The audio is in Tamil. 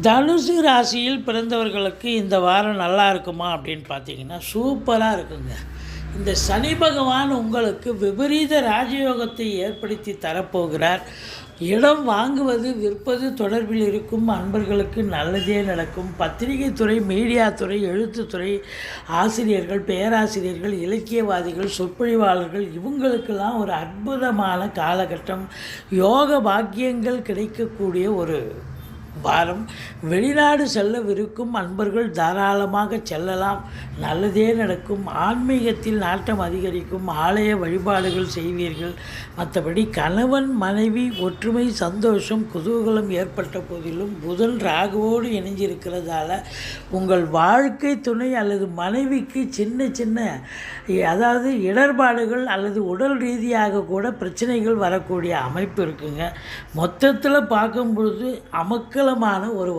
தனுசு ராசியில் பிறந்தவர்களுக்கு இந்த வாரம் நல்லா இருக்குமா அப்படின்னு பார்த்தீங்கன்னா சூப்பராக இருக்குங்க. இந்த சனி பகவான் உங்களுக்கு விபரீத ராஜயோகத்தை ஏற்படுத்தி தரப்போகிறார். இடம் வாங்குவது விற்பது தொடர்பில் இருக்கும் அன்பர்களுக்கு நல்லதே நடக்கும். பத்திரிகை துறை, மீடியா துறை, எழுத்துத்துறை, ஆசிரியர்கள், பேராசிரியர்கள், இலக்கியவாதிகள், சொற்பொழிவாளர்கள் இவங்களுக்கெல்லாம் ஒரு அற்புதமான காலகட்டம். யோக பாக்கியங்கள் கிடைக்கக்கூடிய ஒரு வாரம். வெளிநாடு செல்லவிருக்கும் அன்பர்கள் தாராளமாக செல்லலாம். நல்லதே நடக்கும். ஆன்மீகத்தில் நாட்டம் அதிகரிக்கும். ஆலய வழிபாடுகள் செய்வீர்கள். மற்றபடி கணவன் மனைவி ஒற்றுமை, சந்தோஷம், குதூகலம் ஏற்பட்ட போதிலும் புதன் ராகுவோடு இணைஞ்சிருக்கிறதால உங்கள் வாழ்க்கை துணை அல்லது மனைவிக்கு சின்ன சின்ன அதாவது இடர்பாடுகள் அல்லது உடல் ரீதியாக கூட பிரச்சனைகள் வரக்கூடிய அமைப்பு இருக்குங்க. மொத்தத்தில் பார்க்கும்பொழுது அமக்கலமான ஒரு